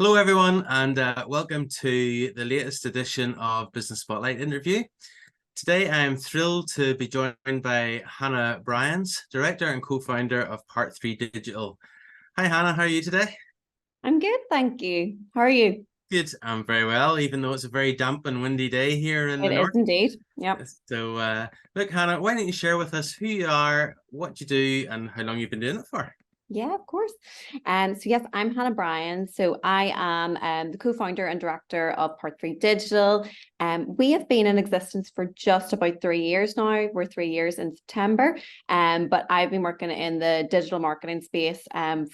Hello, everyone, and welcome to the latest edition of Business Spotlight interview. Today, I am thrilled to be joined by Hannah Bryans, Director and Co-founder of Part3 Digital. Hi, Hannah. How are you today? I'm good, thank you. How are you? Good. I'm very well, even though it's a very damp and windy day here in the It is north. indeed. Yep. So, look, Hannah, why don't you share with us who you are, what you do, and how long you've been doing it for? Yeah, of course. So yes, I'm Hannah Bryans. So I am the co-founder and director of Part3 Digital. We have been in existence for just about 3 years now. We're 3 years in September. But I've been working in the digital marketing space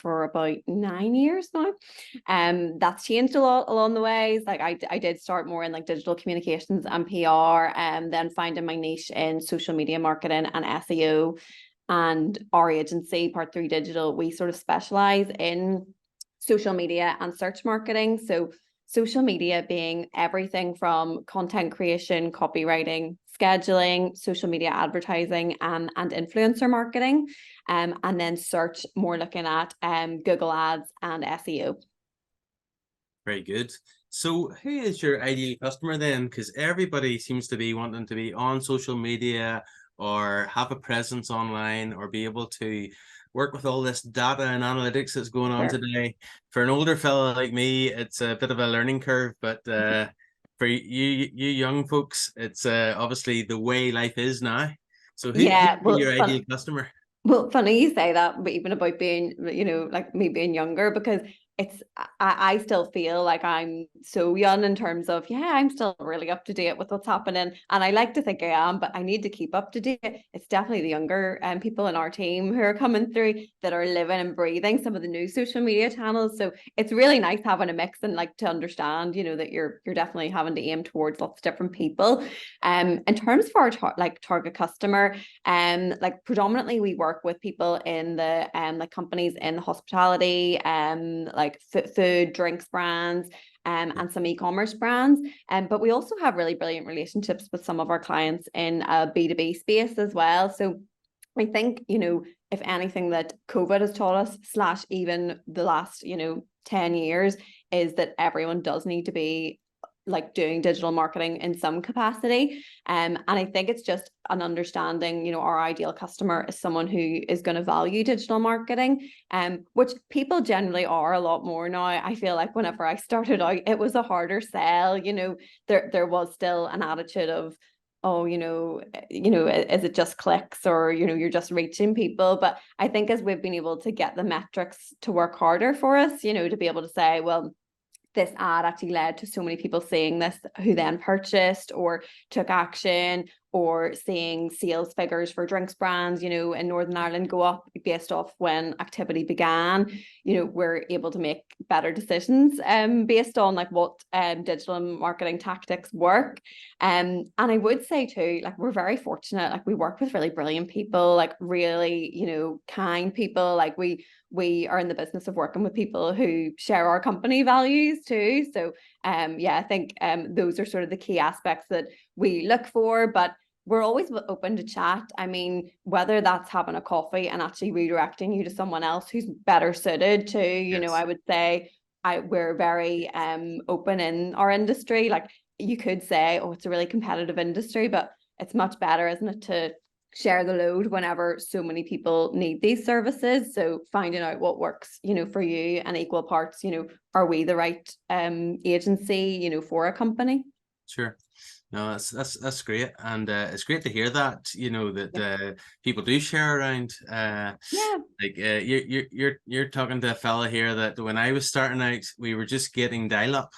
for about 9 years now. That's changed a lot along the ways. Like I did start more in like digital communications and PR, and then finding my niche in social media marketing and SEO. And our agency, Part3 Digital, we sort of specialize in social media and search marketing. So social media being everything from content creation, copywriting, scheduling, social media advertising, and influencer marketing. And then search more looking at Google Ads and SEO. Very good. So who is your ideal customer then? Because everybody seems to be wanting to be on social media or have a presence online or be able to work with all this data and analytics that's going on Sure. today. For an older fella like me, it's a bit of a learning curve, but for you young folks, it's obviously the way life is now. So who'd Yeah, be your ideal customer? funny you say that, but even about being, like me being younger, because I still feel like I'm so young in terms of, yeah, I'm still really up to date with what's happening. And I like to think I am, but I need to keep up to date. It's definitely the younger people in our team who are coming through that are living and breathing some of the new social media channels. So it's really nice having a mix and like to understand, that you're definitely having to aim towards lots of different people. In terms of our target customer, like predominantly we work with people in the like companies in the hospitality, like food, drinks brands, and some e-commerce brands. But we also have really brilliant relationships with some of our clients in a B2B space as well. So I think, if anything that COVID has taught us, slash even the last, 10 years, is that everyone does need to be like doing digital marketing in some capacity. And I think it's just an understanding, our ideal customer is someone who is going to value digital marketing, which people generally are a lot more now. I feel like whenever I started out, it was a harder sell. There was still an attitude of, oh, is it just clicks, or, you're just reaching people. But I think as we've been able to get the metrics to work harder for us, to be able to say, well, this ad actually led to so many people seeing this who then purchased or took action, or seeing sales figures for drinks brands, in Northern Ireland go up based off when activity began. We're able to make better decisions based on like what digital marketing tactics work. And I would say too, like we're very fortunate, like we work with really brilliant people, like really, kind people. Like we are in the business of working with people who share our company values too. So yeah, I think those are sort of the key aspects that we look for, but we're always open to chat. I mean, whether that's having a coffee and actually redirecting you to someone else who's better suited to, Yes. I would say we're very open in our industry. Like you could say, oh, it's a really competitive industry, but it's much better, isn't it, to share the load whenever so many people need these services. So finding out what works, for you, and equal parts, are we the right agency, for a company? Sure. No, that's great, and it's great to hear that that Yeah. people do share around. Yeah. Like you're talking to a fella here that when I was starting out, we were just getting dial-up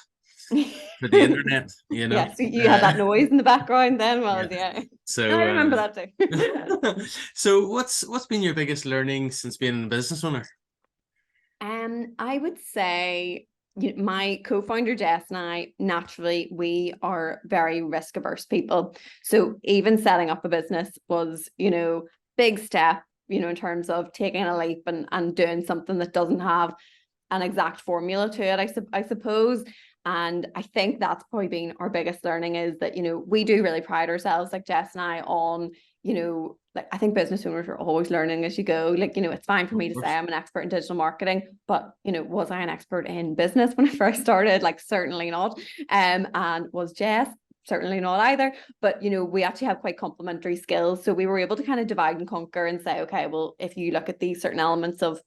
for the internet. Yes, you had that noise in the background then. Yeah. Well, yeah. I So remember that too. so what's been your biggest learning since being a business owner? I would say my co-founder Jess and I, naturally, we are very risk averse people. So even setting up a business was, big step, in terms of taking a leap and doing something that doesn't have an exact formula to it, I suppose. And I think that's probably been our biggest learning, is that, you know, we do really pride ourselves, like Jess and I, on, you know, like I think business owners are always learning as you go. Like, you know, it's fine for Of me to say course. I'm an expert in digital marketing, but, you know, was I an expert in business when I first started? Like, certainly not. And was Jess? Certainly not either. But, you know, we actually have quite complementary skills. So we were able to kind of divide and conquer and say, okay, well, if you look at these certain elements of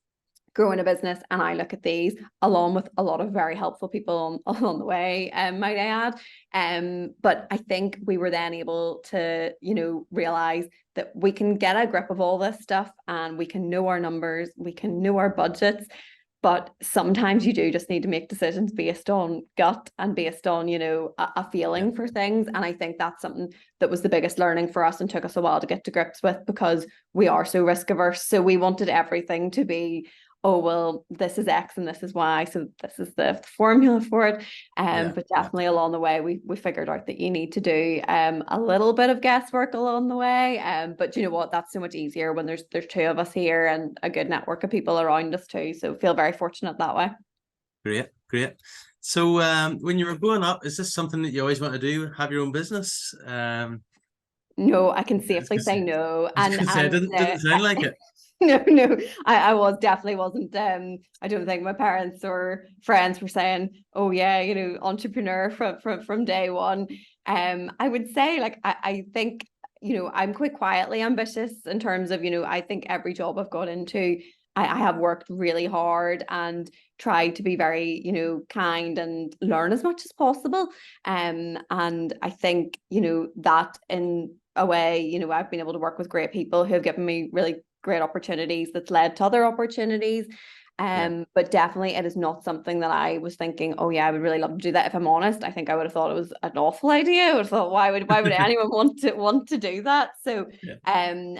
growing a business and I look at these, along with a lot of very helpful people along the way, might I add. But I think we were then able to, you know, realize that we can get a grip of all this stuff and we can know our numbers, we can know our budgets, but sometimes you do just need to make decisions based on gut and based on, you know, a Yeah. feeling for things. And I think that's something that was the biggest learning for us and took us a while to get to grips with, because we are so risk averse. So we wanted everything to be, oh, well, this is X and this is Y, so this is the formula for it. Yeah. But Yeah. definitely along the way, we figured out that you need to do a little bit of guesswork along the way. But you know what? That's so much easier when there's two of us here and a good network of people around us too. So feel very fortunate that way. Great. Great. So when you were growing up, is this something that you always want to do? Have your own business? No, I can I was safely gonna say, say no. I was gonna say, it didn't sound like it. No, I was definitely wasn't. I don't think my parents or friends were saying, "Oh yeah, you know, entrepreneur from day one." I would say, like, I think, you know, I'm quite quietly ambitious in terms of, you know, I think every job I've got into, I have worked really hard and tried to be very, you know, kind and learn as much as possible. And I think, you know, that in a way, you know, I've been able to work with great people who have given me really great opportunities that's led to other opportunities. Yeah. But definitely it is not something that I was thinking, oh yeah, I would really love to do that. If I'm honest, I think I would have thought it was an awful idea. I would have thought, why would anyone want to do that? So Yeah.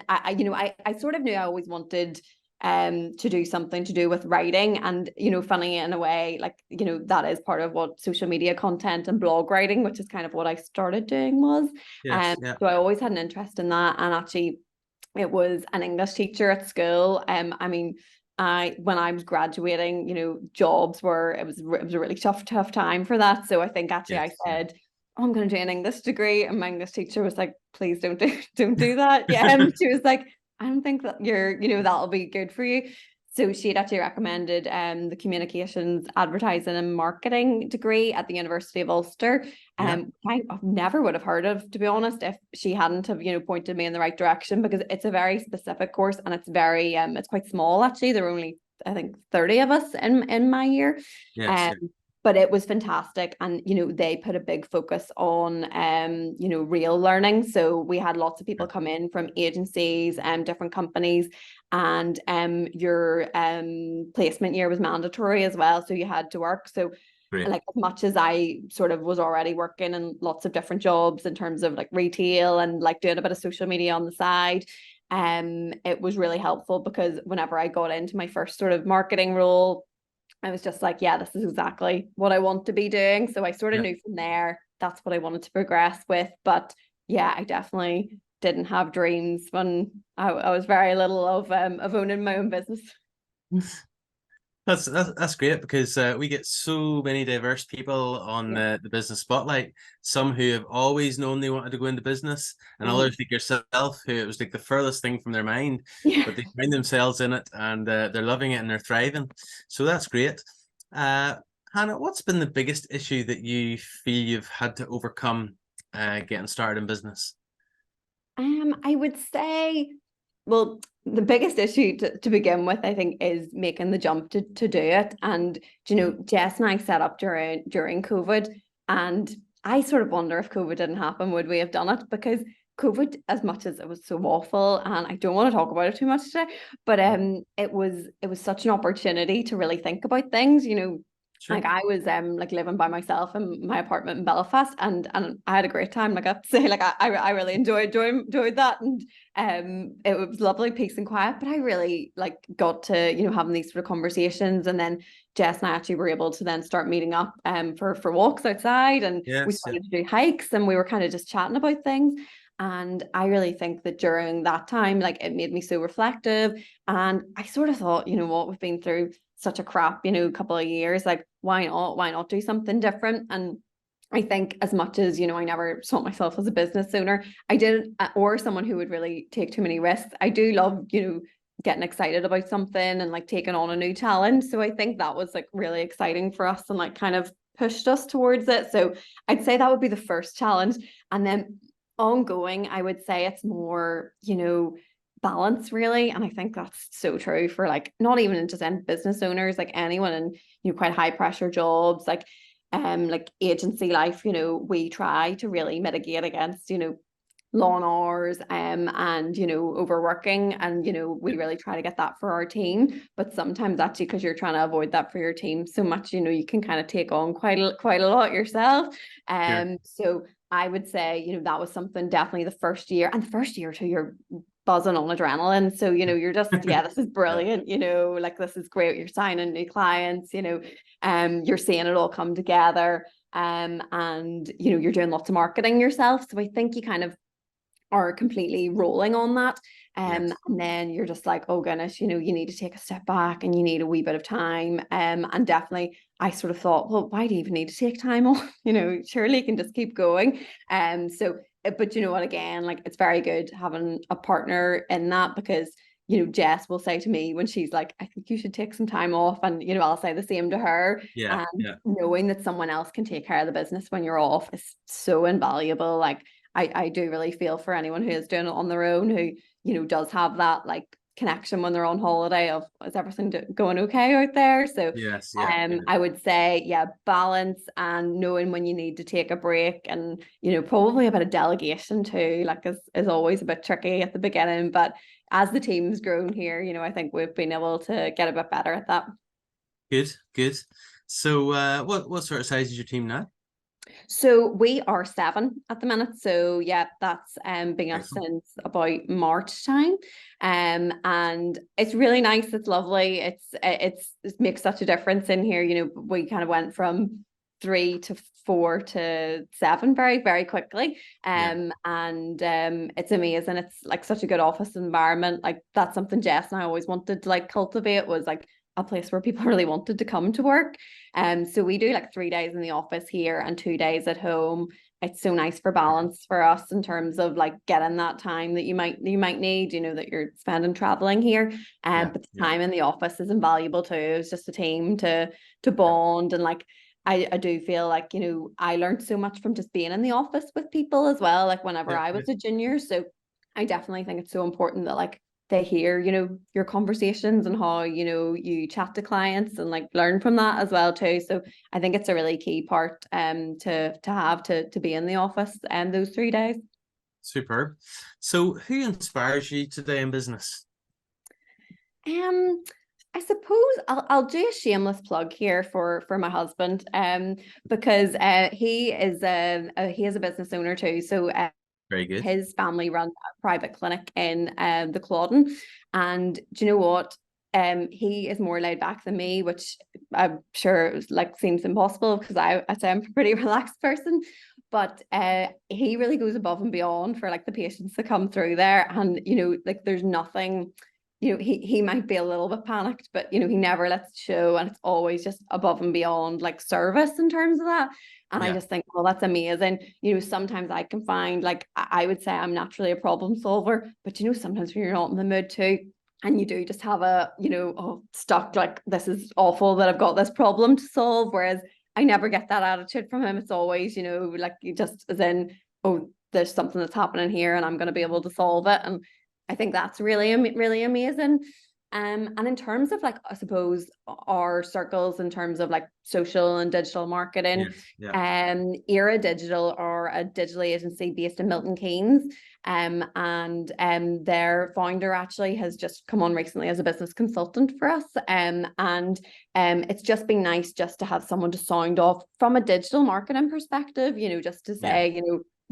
I you know, I sort of knew I always wanted to do something to do with writing. And, you know, funny in a way, like, you know, that is part of what social media content and blog writing, which is kind of what I started doing, was. Yes. Yeah. So I always had an interest in that. And actually it was an English teacher at school. I mean, when I was graduating, you know, jobs were, it was a really tough time for that. So I think actually I Yes. Yeah. said, oh, I'm going to do an English degree, and my English teacher was like, please don't do that. Yeah, she was like, I don't think that you know, that'll be good for you. So she had actually recommended the communications, advertising and marketing degree at the University of Ulster. Yeah. I never would have heard of, to be honest, if she hadn't have, you know, pointed me in the right direction, because it's a very specific course and it's very it's quite small actually. There are only, I think, 30 of us in my year. Yes. Um Yeah. but it was fantastic. And, you know, they put a big focus on, you know, real learning. So we had lots of people come in from agencies and different companies, and your placement year was mandatory as well. So you had to work. So Great. like, as much as I sort of was already working in lots of different jobs in terms of like retail and like doing a bit of social media on the side, it was really helpful, because whenever I got into my first sort of marketing role, I was just like, yeah, this is exactly what I want to be doing. So I sort of Yeah. knew from there that's what I wanted to progress with. But yeah, I definitely didn't have dreams when I was very little of owning my own business. That's great, because we get so many diverse people on Yeah. the business spotlight. Some who have always known they wanted to go into business, and Mhm. others like yourself, who it was like the furthest thing from their mind, Yeah. but they find themselves in it, and they're loving it and they're thriving. So that's great. Uh, Hannah, what's been the biggest issue that you feel you've had to overcome getting started in business? I would say, well, the biggest issue to begin with, I think, is making the jump to do it. And, you know, Jess and I set up during COVID, and I sort of wonder, if COVID didn't happen, would we have done it? Because COVID, as much as it was so awful, and I don't want to talk about it too much today, but it was such an opportunity to really think about things, you know. Sure. Like, I was like living by myself in my apartment in Belfast, and I had a great time. Like, I have to say, like, I really enjoyed that. And it was lovely, peace and quiet. But I really like got to, you know, having these sort of conversations. And then Jess and I actually were able to then start meeting up for walks outside, and we Yes. Yeah. started to do hikes, and we were kind of just chatting about things. And I really think that during that time, like, it made me so reflective. And I sort of thought, you know what, we've been through such a crap, couple of years. Like, why not? Why not do something different? And I think as much as, I never saw myself as a business owner, I did, or someone who would really take too many risks. I do love, getting excited about something and like taking on a new challenge. So I think that was like really exciting for us and like kind of pushed us towards it. So I'd say that would be the first challenge. And then ongoing, I would say it's more, balance really. And I think that's so true for like not even just in business owners, like anyone in, quite high pressure jobs, like agency life, we try to really mitigate against, long hours and overworking, and we really try to get that for our team. But sometimes actually, because you're trying to avoid that for your team so much, you can kind of take on quite a lot yourself. Sure. So I would say, that was something definitely the first year, and the first year or two you're buzzing on adrenaline. So, you're just, yeah, this is Yeah. brilliant, like this is great. You're signing new clients, you're seeing it all come together. And you're doing lots of marketing yourself. So I think you kind of are completely rolling on that. Yes. And then you're just like, oh goodness, you need to take a step back and you need a wee bit of time. And definitely I sort of thought, well, why do you even need to take time off? Surely you can just keep going. So, but you know what, again, like it's very good having a partner in that, because Jess will say to me when she's like, I think you should take some time off. And, I'll say the same to her. Yeah. And Yeah. knowing that someone else can take care of the business when you're off is so invaluable. Like, I do really feel for anyone who is doing it on their own, who, does have that like connection when they're on holiday of, is everything going okay out there? So Yes. Yeah. Yeah. I would say, yeah, balance and knowing when you need to take a break, and, probably a bit of delegation too, like is always a bit tricky at the beginning. But as the team's grown here, I think we've been able to get a bit better at that. Good. Good. So, what sort of size is your team now? So we are 7 at the minute. So yeah, that's been us Excellent. since about March time. And it's really nice. It's lovely. It makes such a difference in here. We kind of went from 3 to 4 to 7 very, very quickly. Yeah. And it's amazing. It's like such a good office environment. Like that's something Jess and I always wanted to like cultivate, was like a place where people really wanted to come to work. So we do like 3 days in the office here and 2 days at home. It's so nice for balance for us in terms of like getting that time that you might need, that you're spending traveling here. Yeah. But the Yeah. time in the office is invaluable too. It's just a team to Yeah. bond, and like I do feel like, I learned so much from just being in the office with people as well, like whenever Yeah. I Yeah. was a junior. So I definitely think it's so important that like they hear, your conversations and how, you chat to clients and like learn from that as well too. So I think it's a really key part to have to be in the office and those 3 days. Superb. So, who inspires you today in business? Um, I suppose I'll do a shameless plug here for my husband, because he is a business owner too. So Very good. his family run a private clinic in the Clawdon. And do you know what? He is more laid back than me, which I'm sure like seems impossible, because I say I'm a pretty relaxed person. But he really goes above and beyond for like the patients that come through there. And like there's nothing, he might be a little bit panicked, but he never lets it show, and it's always just above and beyond like service in terms of that. And I Yeah. just think, well, that's amazing. Sometimes I can find, like, I would say I'm naturally a problem solver, but sometimes when you're not in the mood too, and you do just have a, oh, stuck, like, this is awful that I've got this problem to solve. Whereas I never get that attitude from him. It's always, like, you just as in, oh, there's something that's happening here and I'm going to be able to solve it. And I think that's really, really amazing. And in terms of like, I suppose our circles in terms of like social and digital marketing, Yes. Yeah. Era Digital are a digital agency based in Milton Keynes. And their founder actually has just come on recently as a business consultant for us. And it's just been nice just to have someone to sound off from a digital marketing perspective, just to Yeah. say,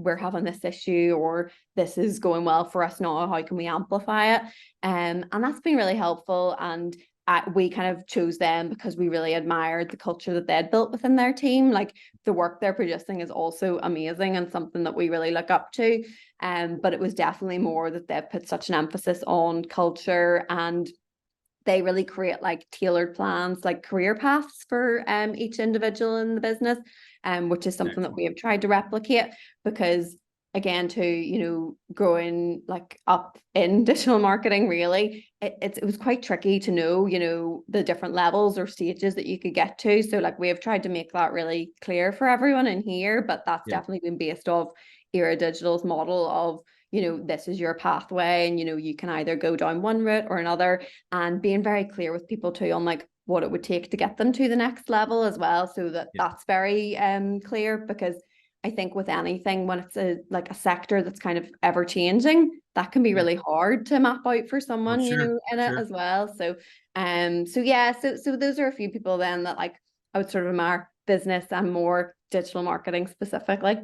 we're having this issue, or this is going well for us now, how can we amplify it? And that's been really helpful. And we kind of chose them because we really admired the culture that they'd built within their team. Like the work they're producing is also amazing and something that we really look up to. But it was definitely more that they've put such an emphasis on culture and they really create like tailored plans, like career paths for each individual in the business, which is something that we have tried to replicate, because again, to, you know, growing like up in digital marketing, really, it was quite tricky to know, you know, the different levels or stages that you could get to. So like we have tried to make that really clear for everyone in here, but that's definitely been based off Era Digital's model of, you know, this is your pathway, and, you know, you can either go down one route or another, and being very clear with people too on like what it would take to get them to the next level as well, so that that's very clear. Because I think with anything, when it's a sector that's kind of ever changing, that can be really hard to map out for someone, you know, in it as well. So so those are a few people then that like I would sort of admire business and more digital marketing specifically.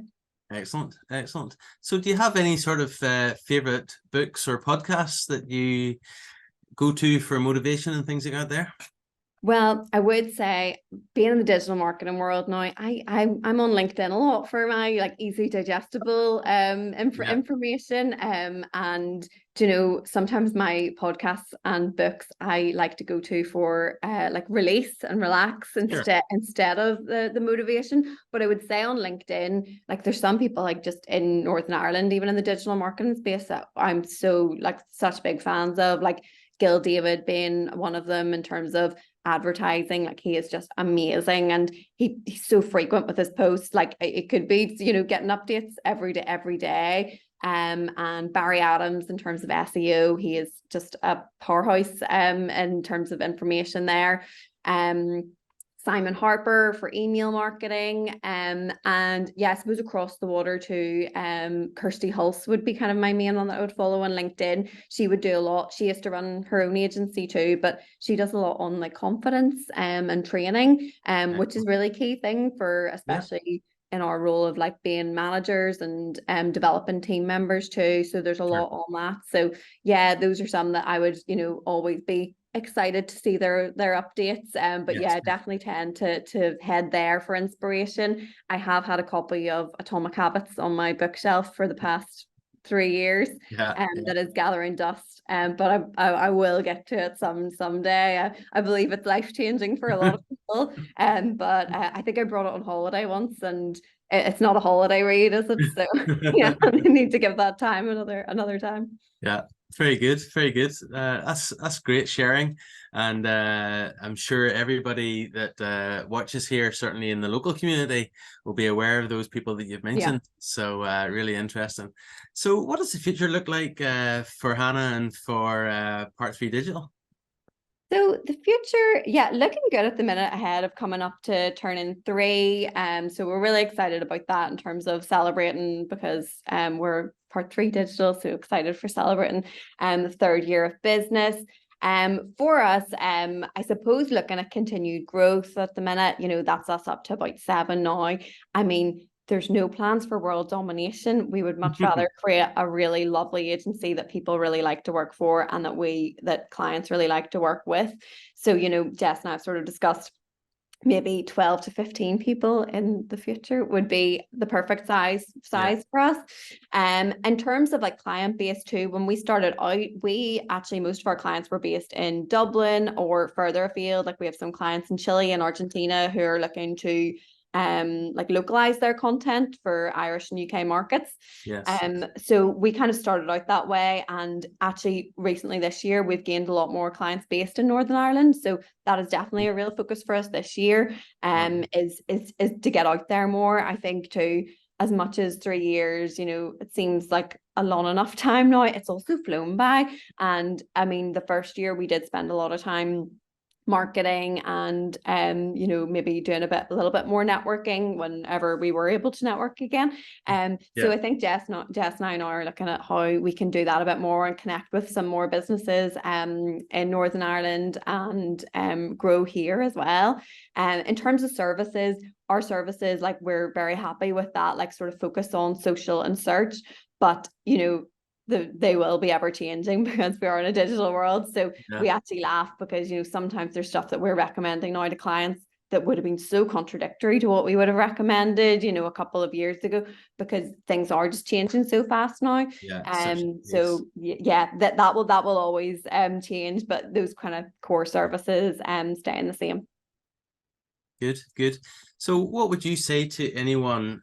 Excellent, excellent. So do you have any sort of favorite books or podcasts that you go to for motivation and things like that there? Well, I would say, being in the digital marketing world now, I'm on LinkedIn a lot for my like easy digestible information. And you know, sometimes my podcasts and books I like to go to for like release and relax instead of the motivation. But I would say on LinkedIn, like there's some people like just in Northern Ireland, even in the digital marketing space, that I'm so like such big fans of, like Gil David being one of them in terms of advertising. Like he is just amazing, and he's so frequent with his posts. Like it could be, you know, getting updates every day. And Barry Adams in terms of SEO, he is just a powerhouse in terms of information there. Simon Harper for email marketing. And yeah, I suppose across the water too, Kirsty Hulse would be kind of my main one that I would follow on LinkedIn. She would do a lot. She used to run her own agency too, but she does a lot on like confidence and training, which is really key thing for especially in our role of like being managers and developing team members too. So there's a lot on that. So yeah, those are some that I would, you know, always be excited to see their updates. But yeah, I definitely tend to head there for inspiration. I have had a copy of Atomic Habits on my bookshelf for the past 3 years, that is gathering dust. But I will get to it someday. I believe it's life-changing for a lot of people. But I think I brought it on holiday once, and it's not a holiday read, is it? So yeah, I need to give that time another time. Yeah, very good, very good. That's great sharing, and I'm sure everybody that watches here, certainly in the local community, will be aware of those people that you've mentioned. So really interesting. So what does the future look like for Hannah and for Part 3 Digital? So the future, looking good at the minute, ahead of coming up to turning 3. So we're really excited about that in terms of celebrating, because we're Part 3 Digital, so excited for celebrating the 3rd year of business. For us, I suppose looking at continued growth at the minute, you know, that's us up to about 7 now. I mean, there's no plans for world domination. We would much rather create a really lovely agency that people really like to work for, and that clients really like to work with. So, you know, Jess and I have sort of discussed maybe 12 to 15 people in the future would be the perfect size for us. In terms of like client base too, when we started out, most of our clients were based in Dublin or further afield. Like we have some clients in Chile and Argentina who are looking to like localize their content for Irish and UK markets. So we kind of started out that way, and actually recently this year we've gained a lot more clients based in Northern Ireland. So that is definitely a real focus for us this year. Is to get out there more. I think too, as much as 3 years, you know, it seems like a long enough time now, it's also flown by. And I mean, the first year we did spend a lot of time marketing and you know, maybe doing a little bit more networking whenever we were able to network again. So I think Jess and I now are looking at how we can do that a bit more and connect with some more businesses in Northern Ireland and grow here as well. In terms of services, our services, like we're very happy with that, like sort of focus on social and search, but you know, they will be ever changing because we are in a digital world. So we actually laugh because, you know, sometimes there's stuff that we're recommending now to clients that would have been so contradictory to what we would have recommended, you know, a couple of years ago, because things are just changing so fast now. Yeah, such a pace. So yeah, that will always change, but those kind of core services staying the same. Good, good. So what would you say to anyone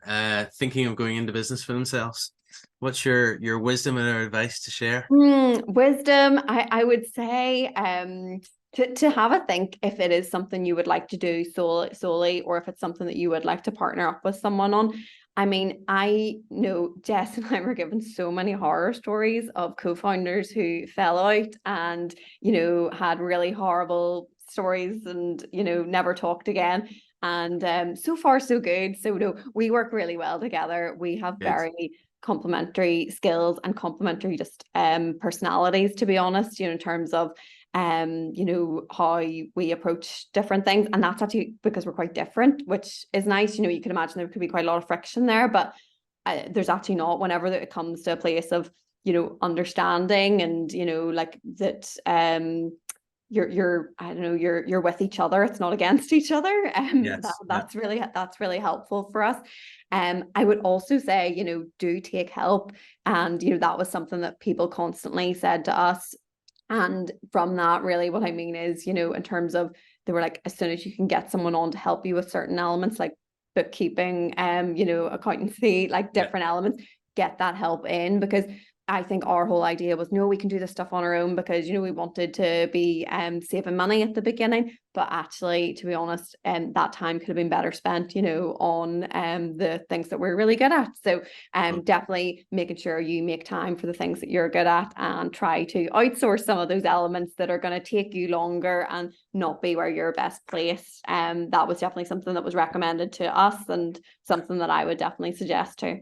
thinking of going into business for themselves? What's your wisdom and advice to share? Wisdom, I would say to have a think if it is something you would like to do solely, or if it's something that you would like to partner up with someone on. I mean, I know Jess and I were given so many horror stories of co-founders who fell out and, you know, had really horrible stories and, you know, never talked again. And so far so good. So no, we work really well together. We have Good. very complementary skills and complementary just personalities, to be honest, you know, in terms of you know, how we approach different things. And that's actually because we're quite different, which is nice. You know, you can imagine there could be quite a lot of friction there, but there's actually not, whenever it comes to a place of, you know, understanding and, you know, like that you're I don't know, you're with each other, it's not against each other. Yes. Yeah. That's really helpful for us. I would also say, you know, do take help. And, you know, that was something that people constantly said to us. And from that, really, what I mean is, you know, in terms of, they were like, as soon as you can get someone on to help you with certain elements like bookkeeping, you know, accountancy, like Yeah. different elements, get that help in. Because I think our whole idea was, no, we can do this stuff on our own, because, you know, we wanted to be saving money at the beginning. But actually, to be honest, that time could have been better spent, you know, on the things that we're really good at. So definitely making sure you make time for the things that you're good at, and try to outsource some of those elements that are going to take you longer and not be where you're best placed. That was definitely something that was recommended to us, and something that I would definitely suggest too.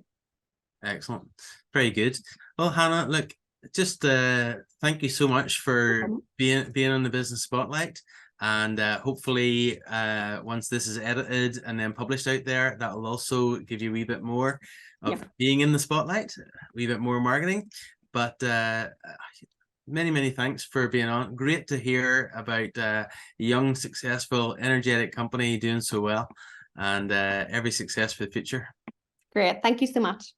Excellent. Very good. Well, Hannah, look, just thank you so much for being on the Business Spotlight. And hopefully once this is edited and then published out there, that will also give you a wee bit more of being in the spotlight, a wee bit more marketing. But many thanks for being on. Great to hear about a young, successful, energetic company doing so well, and every success for the future. Great. Thank you so much.